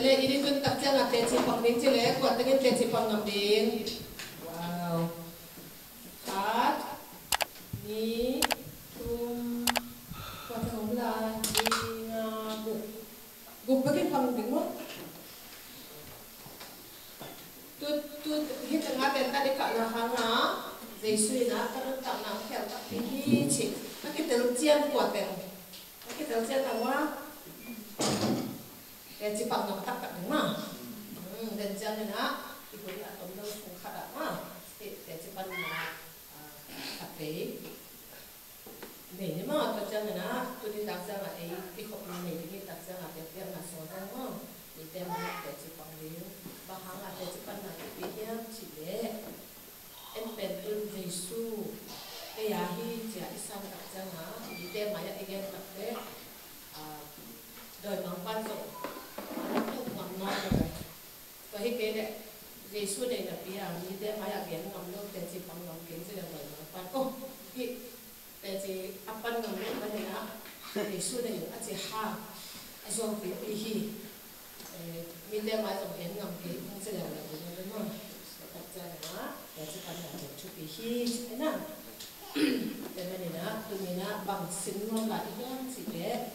le ini tun tak jang ate chi pang ding chi le ko tengin te chi pang ngam ding wow hat ni tum ko thong la ni nga bu bagi pang ding mo tut hit nga ten ta de ka na hanga Giêsu na ta ta na khel ta hi chi na ki tel chian ko ten na ki tel chian ta wa cái chỉ bằng nó tắc cận mà, đến giờ này á, thì cũng là tôm đâu cũng khá đã mà, cái chỉ bằng là tắc đấy, để nhưng mà tới giờ này á, tôi đi đặt ra là cái hộp này thì đặt ra là đẹp đẹp là số đâu mà, thì đem là cái chỉ bằng liu, và hàng là cái chỉ bằng là cái gì chỉ để em bên tôi Giêsu, cái nhà hi chỉ là sang đặt ra là thì đem mà cái cái đặt đấy, đời mang ban rộng ngầm non rồi, và hết cái đấy, Giêsu này là bây giờ như thế mà là biến ngầm luôn, để chỉ bằng ngầm kiến sẽ là đời mang ban, ô, cái để chỉ áp ban ngầm luôn cái này á, Giêsu này là chỉ ha, dùng cái gì hi, như thế mà dùng biến ngầm kiến cũng sẽ là đời mang ban, đặt ra là để chỉ bằng là dùng chút cái hi, thế nào, để mà này á, tụi mình á bằng sinh luôn lại nhá, chỉ để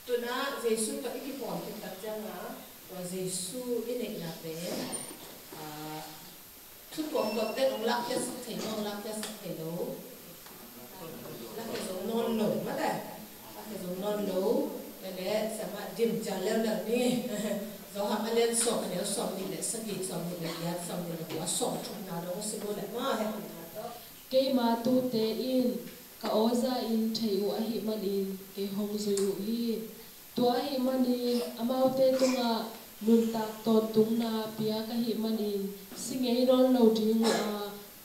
tôi nói Giêsu có cái phần thì đặt ra là và Giêsu cái này là về chút cuộc gặp tên ông lạc cho sắc thể non lạc cho sắc thể đấu lạc cái giống non nổi mất đấy lạc cái giống non nấu để xem mà điểm trả lên là đi do họ mới lên sòng nếu sòng thì để sắc gì sòng thì để giá sòng thì để quá sòng chung nào đó sẽ vô lại mà hay cái mà tu tế in ka oza in thei u ahi manin ke hong zui hi tua hi manin amaute tunga nun tak ton tungna pia ka hi manin singei ron lo ding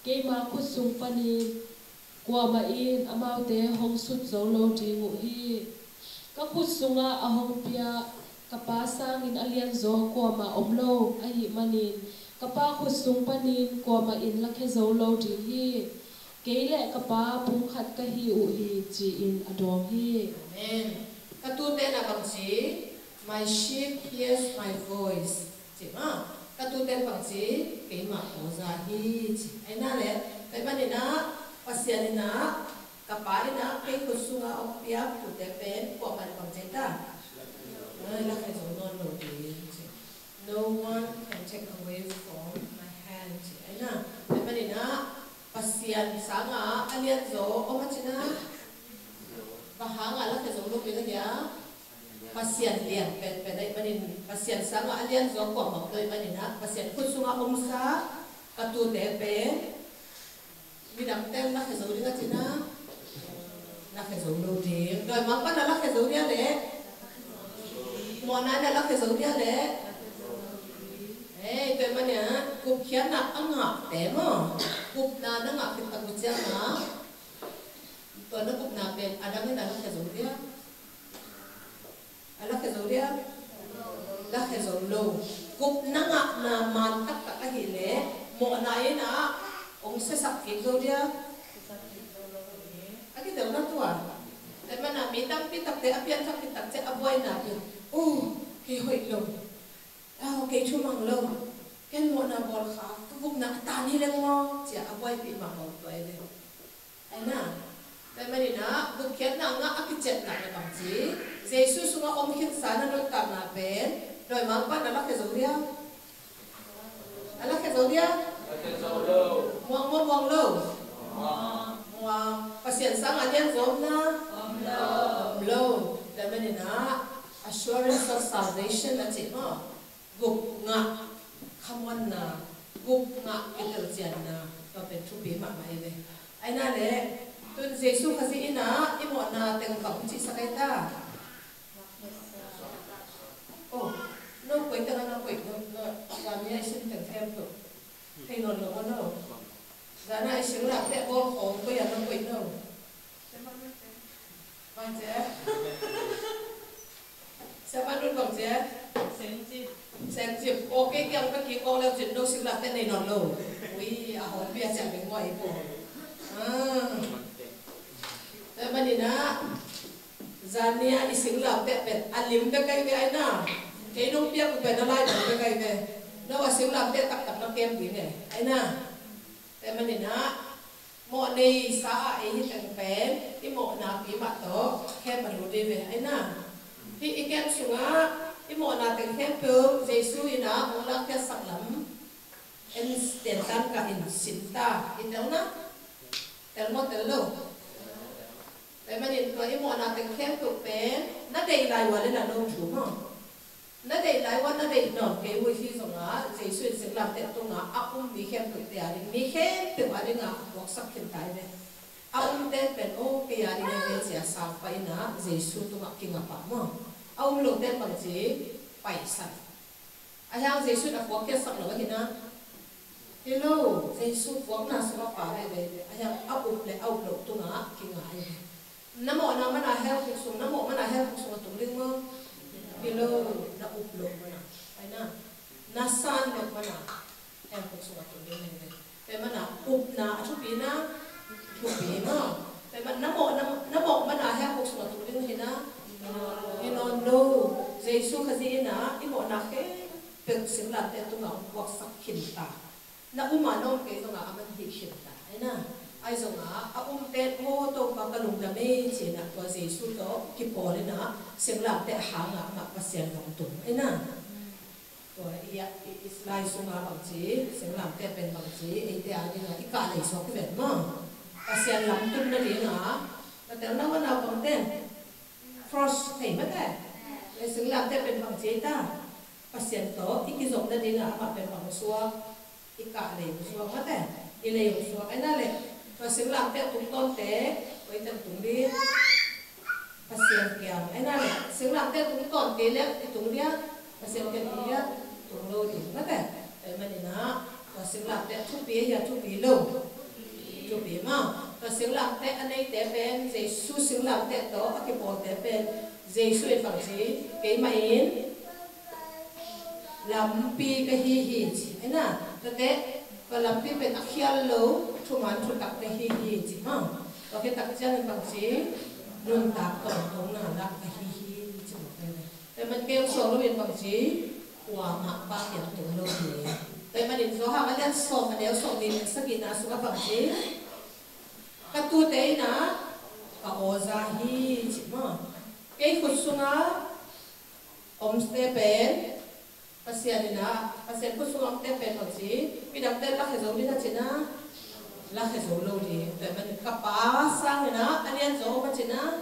ke ma khu sung panin kwa ma in amaute hong sut zo lo ding hi ka khu sunga a hong pia ka pa sang in alian zo kwa ma om lo ahi manin ka pa khu sung panin kwa ma in la khe zo lo ding hi cái lệ các ba bung khát cái hiểu hi chỉ in adom hi amen các tu tên là bằng gì my sheep hears my voice chỉ mà các tu tên bằng gì cái mà có ra hi chỉ ai na lệ cái bên này na pasien này na các ba này na cái cuộc sống ở phía của đẹp bên của bạn bằng gì ta là cái giống non nổi đi no one can take away from my hand chỉ ai na cái bên này na pasien sanga alian zo omachina bahanga la ke zo lo pe ya pasien lian pe dai panin pasien sanga alian zo ko ma kai panina pasien khusunga omsa katu te pe midam tem la ke zo ri china la ke zo lo de doi ma pa la ke zo ri le mo na la ke zo ri le tôi mà nhá, cục khiên nặng ăn ngọc té mà, cục na nó ngọc thì tao cũng chưa mà, tôi nó cục na bên, anh đang cái cái giống đi, anh là cái giống đi, là cái giống lâu, cục na ngọc na man tất cả cái gì lẽ, một này na, ông sẽ sắp cái giống đi, anh cái giống nó tua, tôi mà na mi tam pi tập thế, apian tập pi tập thế, avoid na pi, cái hội lâu. Okay, chú mang lâu, cái mùa nào bỏ khá, cái vùng nào tan đi lên mò, chỉ quay bị mặc màu tuổi lên, anh à, tại mà đi na, vùng kiến nào ngã cái chết lại là bằng gì, Giêsu xuống ôm khiến sáng nó tạm là bên, rồi mang bắt là cái dấu đi, là cái dấu đi, muang lâu, pasien sang anh em giống na, lâu, tại mà đi na, assurance of salvation là chỉ mà gục ngã không ăn na gục ngã cái đầu tiên na và bên thu bì mà mày về anh na lẽ tuần Giêsu khai gì na im một na tiếng vọng chỉ sao cái ta nó quay tiếng nó quay nó làm như xin tiếng thêm được hay nó nó giá này xin là cái bom hồng bây giờ nó quay nó vậy chứ sao bạn luôn bằng chứ xem dịp ok cái kia con leo chuyện đâu xíu là tên này nón lầu ui hỏi bây giờ chẳng bên ngoài của thế mà đi na Zania đi xíu là tên alim cái với anh na cái nông bia của bên nó lại được cái này nó vào xíu làm tết tập nó kem gì này ấy naแต่มันนี่นะโมนี่สาไอ้ที่แต่งเป็นที่โมนาปีบัดโตแค่บรรลุได้เลยไอ้นะที่อีแกนสุงะที่โมนาแต่งแค่เปิลเจสุยนะองค์รักแค่สักลำเอ็นเตียนตันกับอินสินตาอีเตลนะเตลโมเตลโลแต่มันนี่ตัวที่โมนาแต่งแค่เปิลเป็นนั่นเด็กหลายวันเลยนะน้องถูกมั้งนั่นเด็กหลายวันนั่นเด็กนอนเกวิธีส่งอ่ะเจสุยสิ่งลำเต็มตรงอ่ะอุ้มมีแค่เปิลเตียริมีแค่เปิลอะไรง่ะบอกสักขึ้นตายเลยอุ้มเต็มเป็นโอ้เกียริเนี่ยเสียสาวไปนะเจสุตรงอ่ะกินอ่ะปะมั้งอุ้มลงเต็มบางทีไปสั่นไอ้ยังเจสุอ่ะพวกแค่สักหน่อยนะฮัลโหลเจสุพวกน่ะสุภาพเลยไอ้ยังอุ้มเลยอุ้มลงตรงอ่ะกินอ่ะน้ำหมอน้ำมันอ่ะให้ผู้สูงน้ำหมอมันอ่ะให้ผู้สูงตรงเรื่องมั้งฮัลโหลน้าอุ้มลงมันอ่ะไอ้น่ะน้าสั่นลงมันอ่ะให้ผู้สูงตรงเรื่องเลยแต่มันอ่ะอุ้มน่ะทุกปีนะทุกปีมั้งแต่มันน้ำหมอมันอ่ะให้ผู้สูงตรงเรื่องเห็นนะyou know no Jesus kasi na imo na ke pag sila teto nga wasak kinta na umano ke to nga aman hikinta ay na ay so nga tet mo to pagkalung dami sina to Jesus to kipole na sila te hanga mapasyan ng tum ay na to iya islay so nga pagsi sila te pen pagsi ay te ani nga ikalay so ke mo pasyan lang tum na rin nga na na wana pang ten Frost thấy mất đấy, để xử làm theo bên bằng chế ta, pasien to, iki giống na din na bên bằng suwa, ika lay suwa mất đấy, ilay suwa cái na lệ, và xử làm theo tung tôn té, với chân tung đi, pasien kia, cái na lệ, xử làm theo tung tôn té lệ, tung đi, pasien kia tung đi, tung lâu đi mất đấy, để mà na, và xử làm theo chụp bì lâu, chụp bì mà. Và sinh làm thế anh ấy thế bên Jesus sinh làm thế đó cái bộ thế bên Jesus ấy phẳng gì cái máy làm pi cái hi gì ấy na thế và làm pi bên akhial lâu thu man thu tập cái hi gì ha và cái tập chân phẳng gì luôn tập tổng là làm cái hi gì thế mình kêu số nó bên phẳng gì qua mặt ba tiền tổng lâu gì thế mà đến số hàng anh số mà nếu số thì sẽ ghi là số phẳng gì cái tu tế na cái oza hi chỉ mà cái khúc sunga omste pen pasien na pasien khúc sunga omste pen bằng gì vì đặc biệt là cái dấu đi là chỉ là cái dấu lâu đi tại mình cặp ba sang na anh em dấu mà chỉ na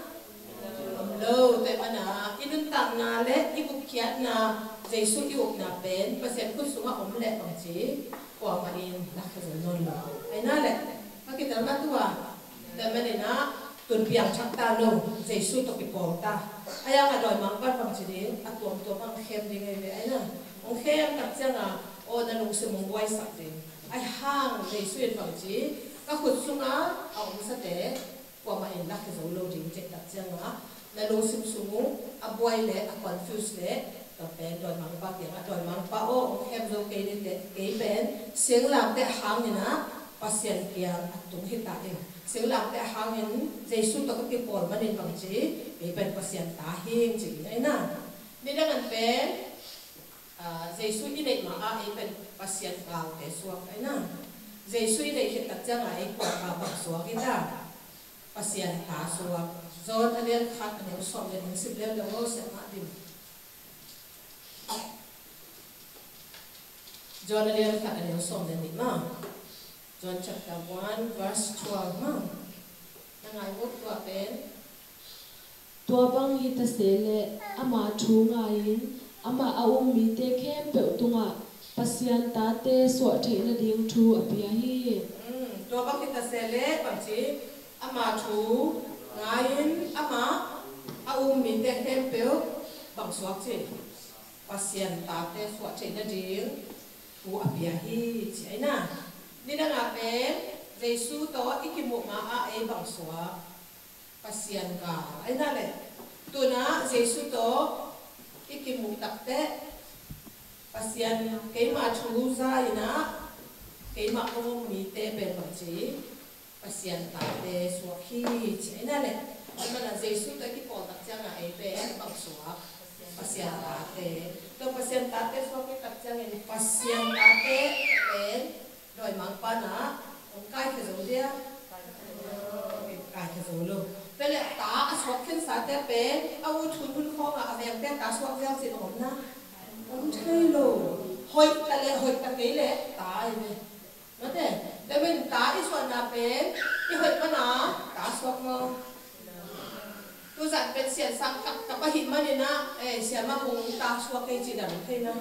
lâu tại mình na inun tang na lệ ibu kiat na Jesus ibu na pen pasien khúc sunga om lệ bằng gì qua mà in là cái dấu non lâu ai na lệ các cái tấm tu àแต่ไม่ได้นะตุนเพียงชักตาลงเจสุตกิปอตาไอ้ยังอร่อยมังกันบางทีนี้ตัวบางเข้มดีไงไอ้นั่นองเข้มกับเจ้าอ่ะโอ้นั่นลงสมองไว้สักทีไอ้ห้างเจสุบางทีก็ขุดสุงอ่ะเอาสเตะกว่ามาเห็นนักจะโลดิงเจ็ดกับเจ้าอ่ะนั่นลงสมองอ่ะบวยเละอ่ะคอนฟิวส์เละก็เป็นโดยมังปะเกี่ยงโดยมังปะโอ้องเข้มโลเกยเละเกยเป็นเสียงหลังแต่ห้างนี่นะpasien kia tung hita em sing lam te hangin Jesus to ka por manin bang chi e pen pasien ta hing chi ai na ni dangan pen Jesus ni dei ma a e pen pasien ka te suak ai na Jesus dei hit tak chang ai ko ka ba suak ita pasien ta suak zon alian khat ne som le ning sip le lo se ma dim zon alian khat ne som le ni ma John chapter 1 verse 12 ma nangai wot tua pen tua bang hita sele ama thu ngain ama aum mi te khem pe tunga pasian ta te so theina ding thu apia hi tua bang hita sele panchi ama thu ngain ama aum mi te khem pe bang suak chi pasian ta te so theina ding thu apia hi chi na ni na nga pen Jesus to ikimu nga a e bang suwa pasien ka ay na le tu na Jesus to ikimu takte pasien kay ma thu za ina kay ma ko mi te pen bang chi pasien ta te suwa hi chi ay na le ay na Jesus to ikipo tak cha nga e pen bang suwa pasien ta te to to pasien tate so ke tak chang in pasien tate pen doi mang pa na ong kai ke zo dia kai ke zo lo pele ta aswak khen sa te pen au thun hun khong a aveng te ta swak vel sin on na om thei lo hoi ta ke le ta ai me no te le ben ta I so na pen I hoi pa na ta swak mo tu zat pen sian sang ka pa hin ma ni na sian ma hong ta swak ke chi dan thei na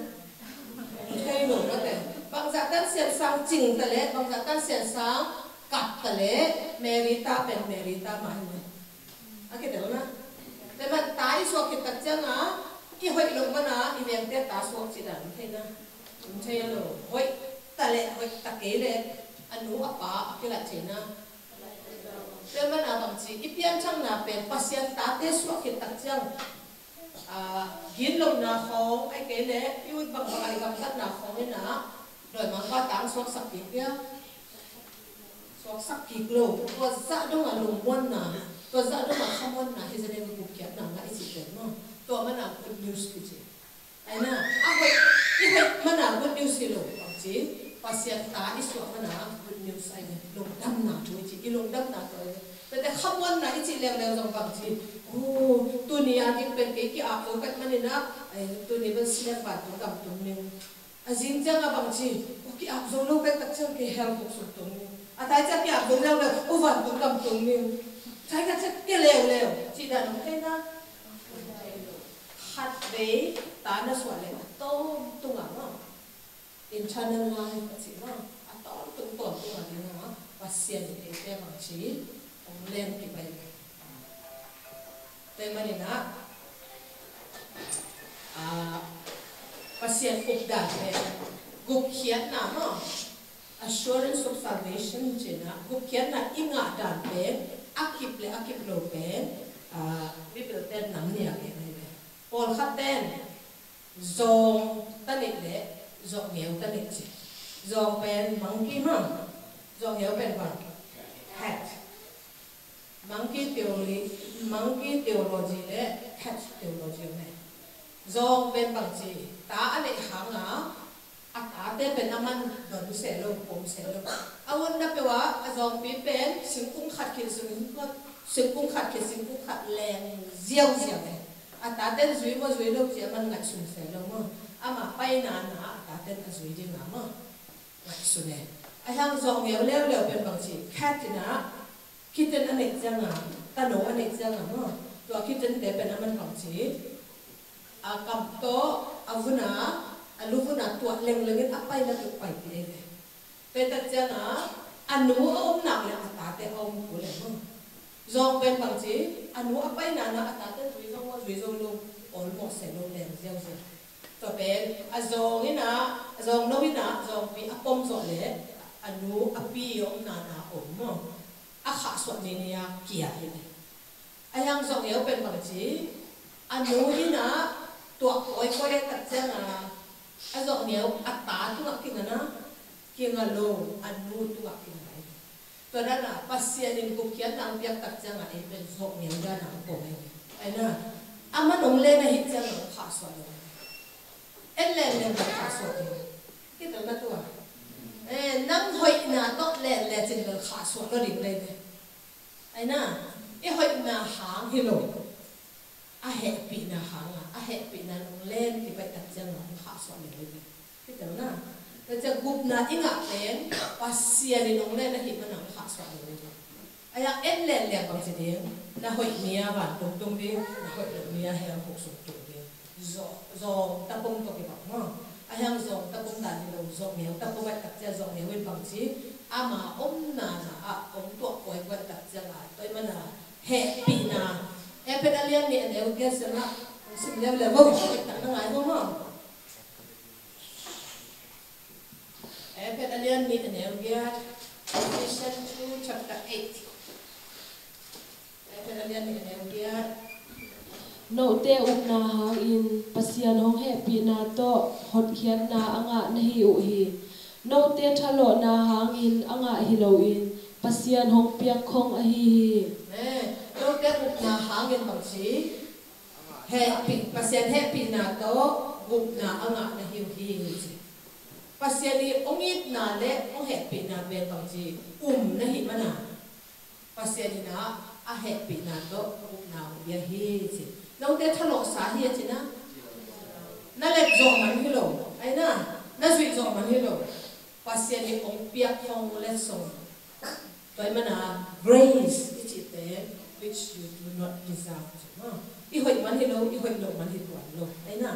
thei lo no te bang za tan sian sang ching ta le bang za tan sian sang kat ta le merita pen merita ma ni ake de na te man tai swak ke tak chang a I hoi lo ma na I veng te ta swak chi dan thei na thei lo hoi ta le hoi ta ke le anu apa akela chena te man a bang chi I pian chang na pen pasien ta te swak ke tak chang gin lo na khong ai ke le I ui bang bang ai gam tat na khong ni na doi mang pa tang swak sak pi pia swak sak pi lo to za dong a lung mon na to za dong a khamon na hi zane bu kya na nga I chi pen no to man a good news ki chi ai na a hoi I hoi man a good news hi lo bang chi pasien ta I swak man a good news ai ne lung dam na tu chi I lung dam na toแต่คำวันไหนจีเร็วๆจังบางทีโอ้ตัวนี้อาจจะเป็นกี่อาบตัวกันมันนี่นะตัวนี้เป็นเสียบาดตัวกับตัวนึงอาจริงจังบางทีโอ้กี่อาบตัวเราเป็นตัดจังกี่เฮลบุกสุดตัวนึงอาจจะกี่อาบตัวเราโอ้วันตัวกับตัวนึงใช่ก็จะกี่เร็วๆจีด้านนั้นนะขัดเบยตาหน้าสวยเลยต้มตัวงาอินชาแนลไลน์ก็สิว่าต้มตัวนี่นะว่าเสียจะเป็นแบบบางทีเล่นกี่ใบแต่มันนี่นะpasien อุปดาเนี่ยกุกเขียนนะเนาะ assurance of salvation เจนะกุกเขียนนะอิงาดานเป็นอาคิปโลเป็นวิบิลเต้นน้ำเนี่ยเป็นอะไรพอลขัดเต้นซองตันนี่เลยซองเหนียวตันนี่จีซองเป็นมังกี้มั้งซองเหนียวเป็นบัง hat monkey theology le cat theology me zong ben bang chi ta ane hanga ata te ben aman don se lo pom se lo awon na pe wa zong pi pen singkung khat leng ziaw me ata ten zui lo chi aman ngai sun se lo mo ama pai na ata ten azui ding ma mo ngai sun ne ayang zong yeu le ben bang chi cat na kitten ane janga ta no ane janga mo to kitten te pen aman bang chi kam to avuna aluvuna to leng apai la tu pai pe pe ta janga anu om na le ata te om ko le mo zong pen bang chi anu apai na ata te zui zo lo on mo se lo le ziao se to pen azong ina azong no ina zong pi apom zo le anu api om na om mo akha swat ni ya kia ini ayang zong yeu pen bang chi anu ina tua koi tak janga azong yeu atta tu akinga na kinga lo anu tu akinga to dana pasien in ku kian ang piak tak janga e pen zong yeu da na ko ai na ama nong le na hit janga kha swat en le kha swat kita na tu nang hoi na to le chin le kha swat lo ring le ai na e hoi na hang hi lo a he pi na hang a he pi na nong len ti pai tak jang kha swat le ki ta na ta ja gup na inga pen pasia ni nong le na hi ma nang kha swat le aya en le bang chi de na hoi nia ba tung de na hoi nia he ho su tu de zo ta pom to ki ba ma ayang zong ta pom dan ni lo zong mel ta pom tak ja zong mel wen bang chi ama om na om to koi kwa tak ja la toi mana he pi na e pe alian ni ne ge se na sim le wo tak na ngai mo e pe alian ni ne ge Ephesians 2 chapter 8 e pe alian ni ne ge no te na hang in pasian hong he pi na to hot khian na anga na hi u hi no te thalo na hang in anga hi lo in pasian hong piak khong a hi no te na hang in bang si he pi pasian he pi na to gục na anga na hiu hi pasiani ongit na le ong happy na ben bang ji na hi mana pasiani na a happy na to gục na ya hi ji nong te thalo sa hi ji na le zo man hi lo ai na zui zo man hi lo pasiani ong piak phong le song toy mana grace which you do not deserve. I hoi man hi lo man hi tuan lo. Ay na.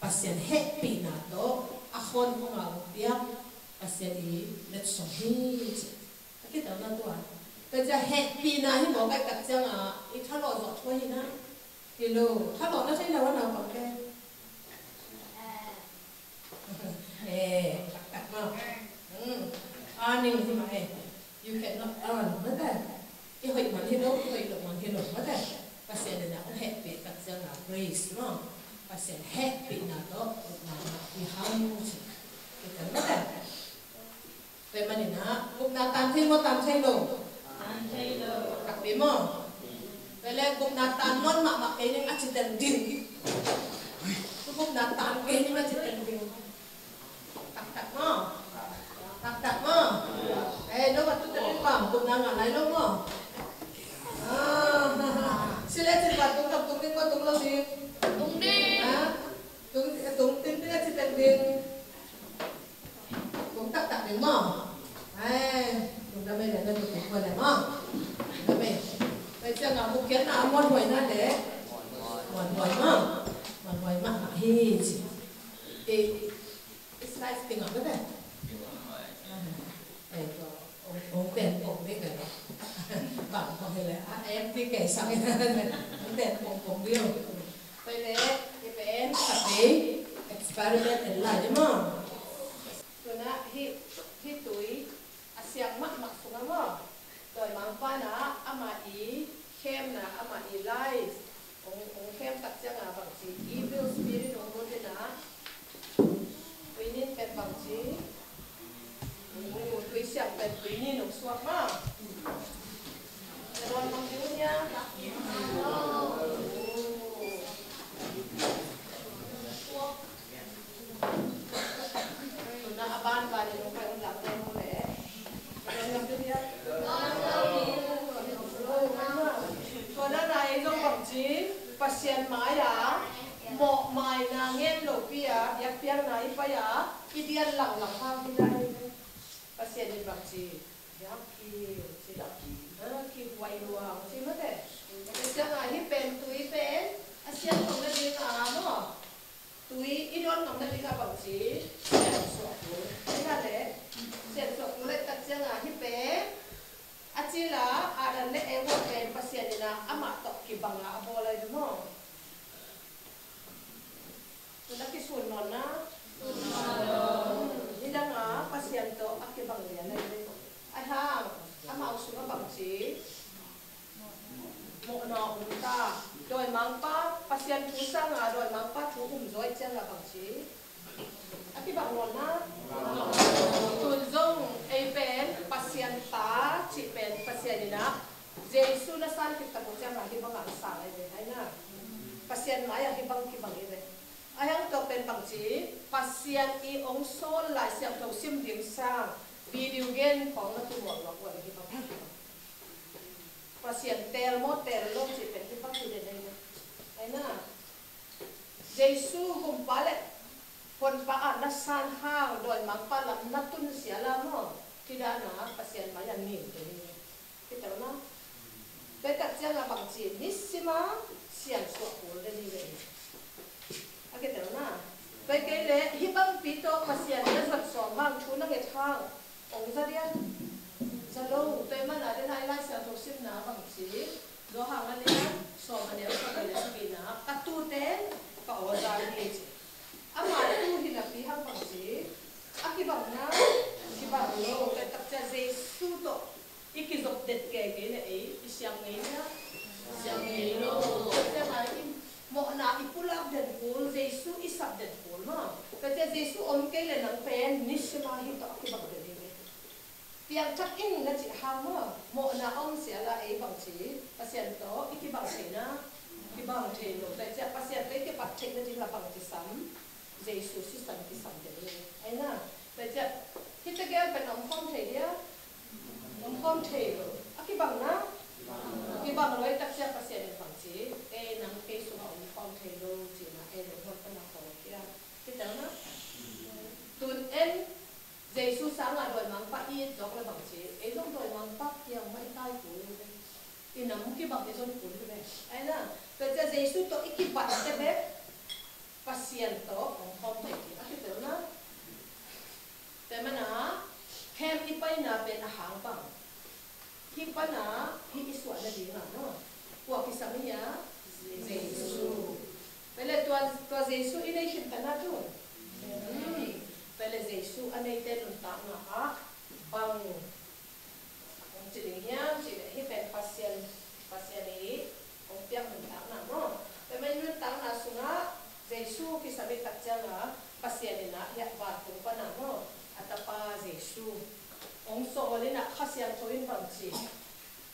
Pasyan happy na to. Akon ko nga upiak. Pasyan let's song hi. Kita na tuan. Kaya happy na hi mo kay katsya nga italo zo to hi na. Hello. Talo na say lawan na pang ke. Tak mo. Aning hi ma you cannot earn. Mata. I hoi man hi lo man hi lo. Mata. Pasyan na ang happy katsya nga grace no. Pasyan happy na to na iham kita na pe manina gum na tan thai lo kakbi mo pele gum na tan non ma ke ning accident din gum na tan ke ning accident din tak mo no ba tu ten pam gum na nga lai lo mo sila cepat tung lo di tung tin tin si ten din tung tak din mo tung da me da tung ko da mo da me pe cha nga bu kian na mon hoi na de mon hoi ma hi chi it's nice thing apa da ông tiền ông biết rồi bạn có thể là em đi kể sang cái ông tiền ông biết vậy đấy cái bé tập experiment and lại chứ mà rồi nè hi tuổi asiang mắc xuống mà rồi mang qua nè ama ý khem nè ama ý lai ông khem tập cho ngà bằng chỉ evil spirit ông muốn thế nè vì nên cái bằng chỉ tôi xem về quý nhìn nó suốt mà rồi bằng chữ nha tôi đã ban bài để nó phải làm đây không lẽ rồi làm chữ nha rồi đó này trong bằng chí pasien mai à một mai na nghe lộc bia yak piang này phải à ideal lặng hàng đi đây pasien ni bakci yaki ki wai luang si mate jangan hi pen tui pen asian kong na ding mo tui idon kong na ding bakci ina le sen sok le tak jangan hi pe acila ada le ewo pen pasien na ama tok ki banga abola mo laki sun nona Nila nga, pasyento, akibang yan. Ay ha, ama usunga bangsi. Mo na unta. Doi mangpa, pasyen pusa nga, doi mangpa, tuumzoy siya nga bangsi. Akibang nona. Tunzong, pen, pasyenta, chipen, pasyenina. Jesu na san kita po siya nga, hibang ang salay. Ay na. Pasyen nga, hibang kibang ire. Ayang to pen bangsi pasien I ong sol lai siang to sim ding sang video game phong na tu mo lo wa hi bang pasien tel mo tel lo chi pen hi bang hi de nei ai na Jesu hum pale pon pa na san ha doi mang pa lam na tun sia la mo tidak na pasien ma yan ni de ni kita na pe tak sia la bangsi nisima siang so ko de ni ve kita naไปเกลฮิบังปีโตมาเสียนจะสับสองบางชุนนักเก็ตข้างองค์ซะเดียนจะลงตัวมันอะไรได้ไล่เสียทุกสิ่งนะบางทีดูห่างอันนี้สองอันนี้ก็เป็นสปีนะกัตตูเต้นก็อวดารดีจีอามาตู้ที่นับปีห้างบางทีอาคิบังนะคิบังโลเป็นตักจะเจสุโตอีกิจบเด็ดแก่เกลอีเสียงเงี้ยเสียงเงี้ยโลจะมาอิมmo na ipulak den pool Jesu isap den pool ma kaya Jesu om kailan ng pen nisima hito akibang den tiang chak in na chi ha mo na om siya la ay bang chi pasien to ikibang sina ibang thelo kaya pasien to ikipat check na chi la bang chi sam Giêsu si san ki sam de ai na pe ja ki te ge pe nom khom thei dia nom khom thei lo aki bang na ki bang roi tak sia pa sia de bang chi e nang ke su nom khom thei lo chi na e lo hot pa na ko kia ki ta na tun en Giêsu sáng là đòi mang bắt đi dọc là bằng chế, ấy giống đòi mang bắt kia mấy tay của mình, thì nằm cái bằng cái giống của mình, ấy nè, bây giờ Giêsu tôi ít cái bắt cái bé, pasien tôi không thể thì cái tưởng nó,แต่มันนะแค่ที่ไปนะเป็นอาหารบังที่ไปนะที่อิสวานะดีนะเนาะพวกที่สามีอะGiêsuไปเลยตัวGiêsuอีนี่ชิมกันนะทุกPele Giêsu anei te nun tak na ha pang chỉ định hiam chỉ để hi pen pasien ni ông tiang nun tak na no pe men nun tak na sunga Giêsu ki sabi tak changa pasien ni na ya ba tu pa na no atapa Giêsu ông so oli na khasian thoin bang chi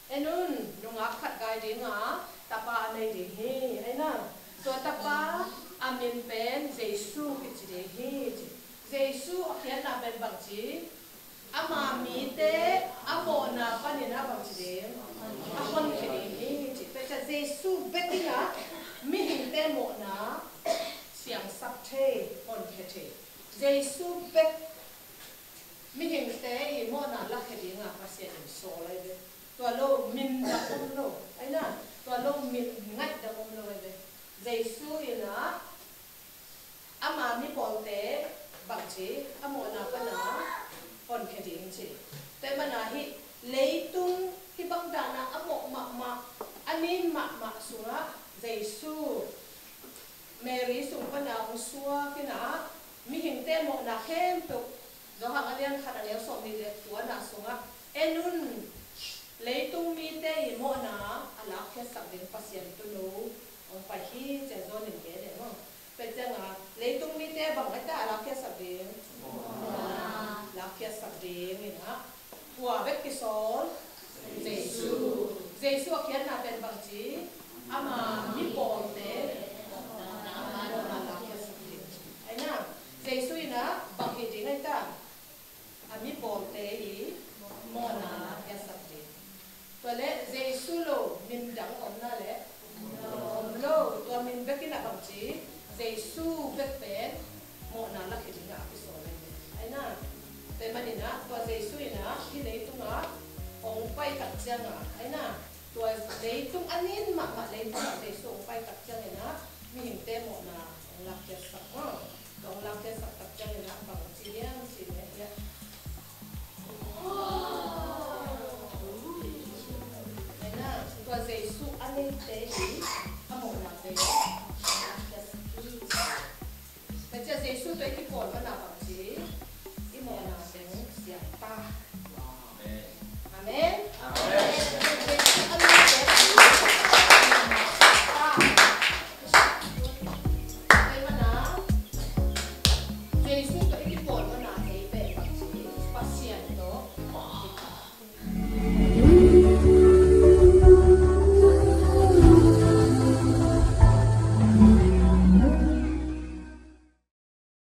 enun nunga khat gai dinga tapa anei di hi ai na so tapa amin pen Giêsu ki chi de hi Giêsu akhian na ben bang chi ama mi te amo na panina bang chi de akon khini ni chi pe cha Giêsu betina mi hin te mo na siang sak the on khe the Giêsu bet mi hin te i mo na la khe dinga pasien so lai de to lo min da om lo ai na to lo min ngai da om lo de Giêsu ina ama mi pol te bằng chế amo na pa na on khe ding che te mana hi leitung hi bang da na amo ma anin ma sunga Giêsu Mary sung pa na usua kina mi hing te mo na khem to do hang alian khana leo som ni le tua na sunga enun leitung mi te mo na ala khe sak ding pasien tu no on pa hi che zo nin ge le no pe changa leitung mi te bang ta ala khe sak ding la khe sak ding ni na wa bek ki sol Giêsu akhian na ben bang chi ama mi pol te ai na Giêsu ina bang hi ding ai ta ami pol te hi mo na khe sak ding to le Giêsu lo min dang om na le lo to min bek ina bang chi Giêsu bek pen mo na la hi ding a ki so le ai na te manina to Giêsu ina hi le tunga ong pai tak changa ai na to le tung anin ma le tung Giêsu ong pai tak changa na mi him te mo na ong la ke sak ma ong la ke sak tak changa na bang chi liang chi le ya ai na to Giêsu anin te hi